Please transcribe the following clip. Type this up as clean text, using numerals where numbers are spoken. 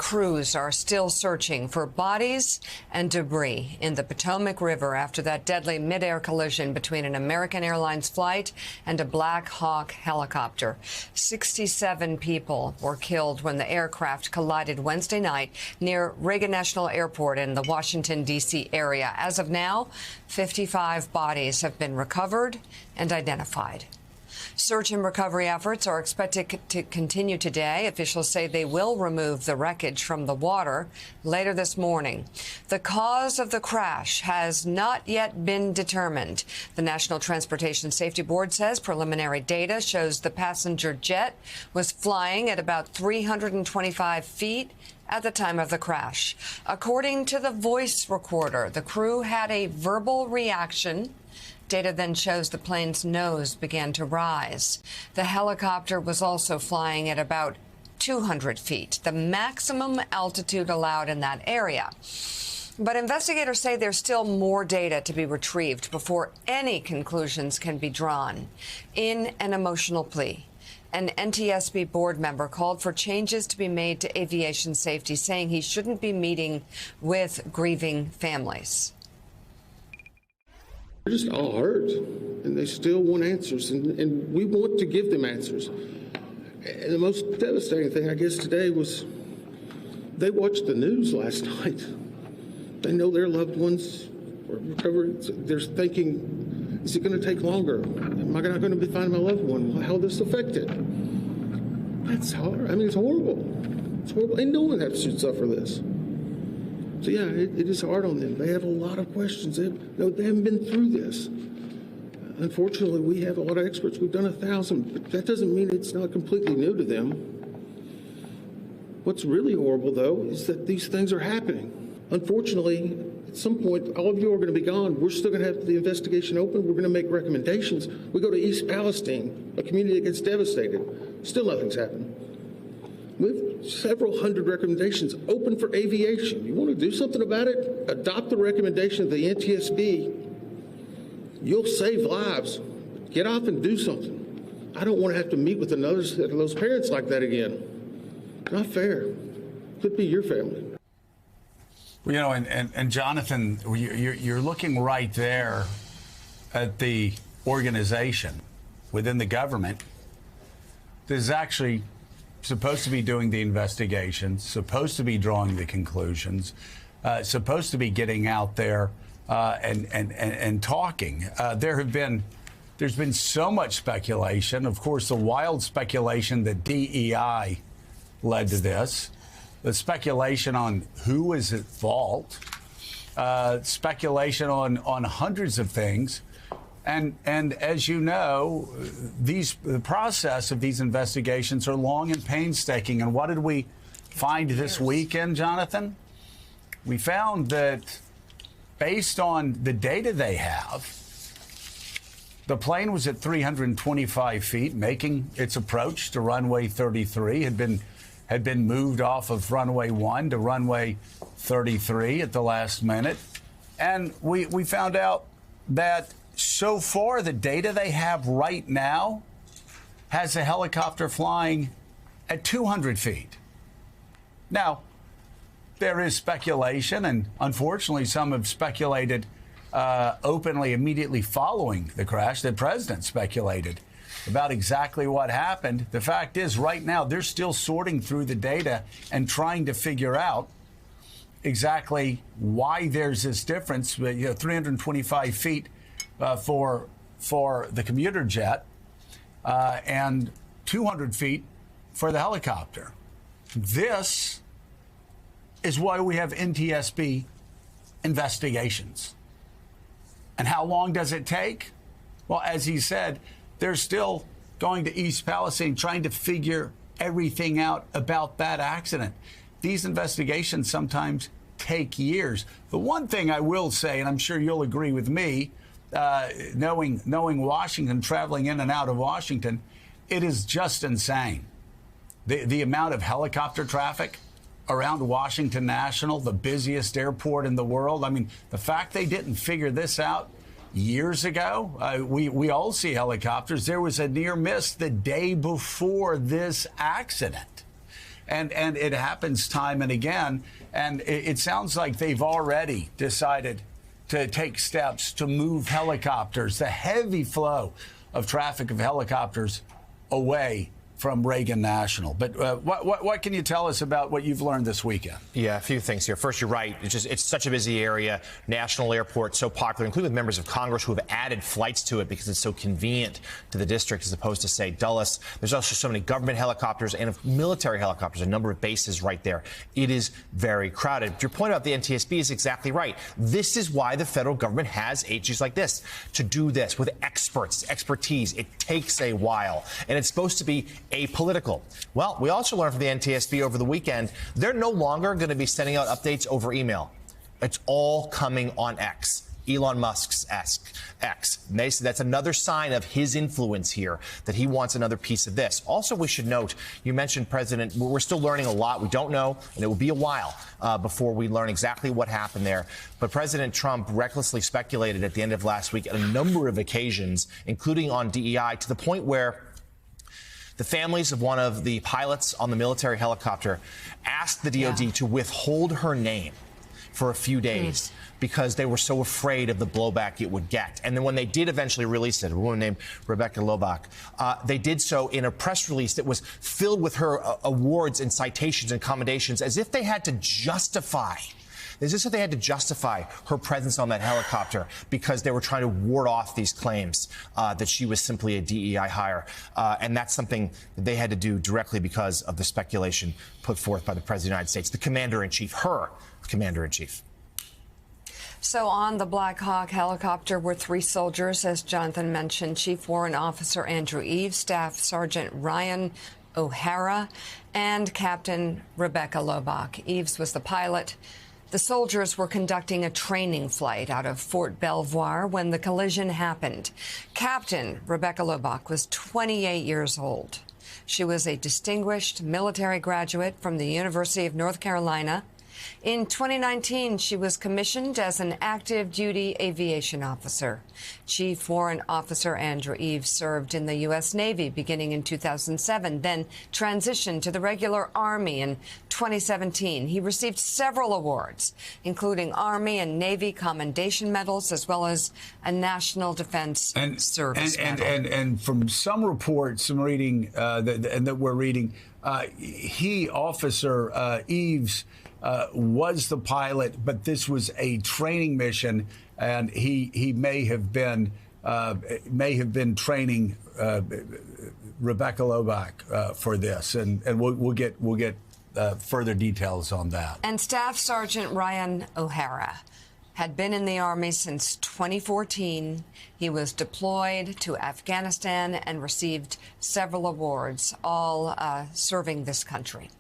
crews are still searching for bodies and debris in the Potomac River after that deadly mid-air collision between an American Airlines flight and a Black Hawk helicopter. 67 people were killed when the aircraft collided Wednesday night near Reagan National Airport in the Washington, D.C. area. As of now, 55 bodies have been recovered and identified. Search and recovery efforts are expected to continue today. Officials say they will remove the wreckage from the water later this morning. The cause of the crash has not yet been determined. The National Transportation Safety Board says preliminary data shows the passenger jet was flying at about 325 feet at the time of the crash. According to the voice recorder, the crew had a verbal reaction. Data then shows the plane's nose began to rise. The helicopter was also flying at about 200 feet, the maximum altitude allowed in that area. But investigators say there's still more data to be retrieved before any conclusions can be drawn. In an emotional plea, an NTSB board member called for changes to be made to aviation safety, saying he shouldn't be meeting with grieving families. They're just all hurt, and they still want answers, and we want to give them answers. And the most devastating thing, I guess, today was they watched the news last night. They know their loved ones are recovering. They're thinking, is it going to take longer? Am I not going to find my loved one? How will this affect it? That's hard. I mean, it's horrible. It's horrible, and no one should suffer this. So, yeah, it is hard on them. They have a lot of questions. They haven't been through this. Unfortunately, we have a lot of experts. We've done 1,000, but that doesn't mean it's not completely new to them. What's really horrible, though, is that these things are happening. Unfortunately, at some point, all of you are going to be gone. We're still going to have the investigation open. We're going to make recommendations. We go to East Palestine, a community that gets devastated. Still nothing's happened. We have several hundred recommendations open for aviation. You want to do something about it? Adopt the recommendation of the NTSB. You'll save lives. Get off and do something. I don't want to have to meet with another set of those parents like that again. Not fair. Could be your family. You know, and Jonathan, you're looking right there at the organization within the government that is actually supposed to be doing the investigations, supposed to be drawing the conclusions, supposed to be getting out there and talking. There's been so much speculation. Of course, the wild speculation that DEI led to this, the speculation on who is at fault, speculation on hundreds of things. And as you know, the process of these investigations are long and painstaking. And what did we find this weekend, Jonathan? We found that based on the data they have, the plane was at 325 feet, making its approach to runway 33, had been moved off of runway 1 to runway 33 at the last minute. And we found out that so far, the data they have right now has a helicopter flying at 200 feet. Now, there is speculation, and unfortunately, some have speculated openly immediately following the crash. The president speculated about exactly what happened. The fact is, right now, they're still sorting through the data and trying to figure out exactly why there's this difference. 325 feet for the commuter jet and 200 feet for the helicopter. This is why we have NTSB investigations. And how long does it take? Well, as he said, they're still going to East Palestine trying to figure everything out about that accident. These investigations sometimes take years. The one thing I will say, and I'm sure you'll agree with me, knowing Washington, traveling in and out of Washington, it is just insane. The amount of helicopter traffic around Washington National, the busiest airport in the world. I mean, the fact they didn't figure this out years ago, we all see helicopters. There was a near miss the day before this accident. And it happens time and again. And it sounds like they've already decided to take steps to move helicopters, the heavy flow of traffic of helicopters, away from Reagan National. But what can you tell us about what you've learned this weekend? Yeah, a few things here. First, you're right. It's such a busy area. National Airport, so popular, including with members of Congress who have added flights to it because it's so convenient to the district as opposed to, say, Dulles. There's also so many government helicopters and military helicopters, a number of bases right there. It is very crowded. Your point about the NTSB is exactly right. This is why the federal government has agencies like this, to do this with expertise. It takes a while, and it's supposed to be apolitical. Well, we also learned from the NTSB over the weekend, they're no longer going to be sending out updates over email. It's all coming on X, Elon Musk's X. And they said that's another sign of his influence here, that he wants another piece of this. Also, we should note, you mentioned President, we're still learning a lot. We don't know, and it will be a while before we learn exactly what happened there. But President Trump recklessly speculated at the end of last week at a number of occasions, including on DEI, to the point where the families of one of the pilots on the military helicopter asked the DOD to withhold her name for a few days because they were so afraid of the blowback it would get. And then when they did eventually release it, a woman named Rebecca Lobach, they did so in a press release that was filled with her awards and citations and commendations, as if they had to justify her presence on that helicopter because they were trying to ward off these claims that she was simply a DEI hire. And that's something that they had to do directly because of the speculation put forth by the President of the United States, the Commander-in-Chief, her Commander-in-Chief. So on the Black Hawk helicopter were 3 soldiers, as Jonathan mentioned, Chief Warrant Officer Andrew Eves, Staff Sergeant Ryan O'Hara, and Captain Rebecca Lobach. Eves was the pilot. The soldiers were conducting a training flight out of Fort Belvoir when the collision happened. Captain Rebecca Lobach was 28 years old. She was a distinguished military graduate from the University of North Carolina. In 2019, she was commissioned as an active duty aviation officer. Chief Warrant Officer Andrew Eves served in the U.S. Navy beginning in 2007, then transitioned to the regular Army in 2017. He received several awards, including Army and Navy Commendation Medals, as well as a National Defense Service Medal. And from some reports I'm reading, that we're reading, Officer Eves, was the pilot, but this was a training mission, and he may have been training Rebecca Lobach for this, and we'll get further details on that. And Staff Sergeant Ryan O'Hara had been in the Army since 2014. He was deployed to Afghanistan and received several awards, all serving this country.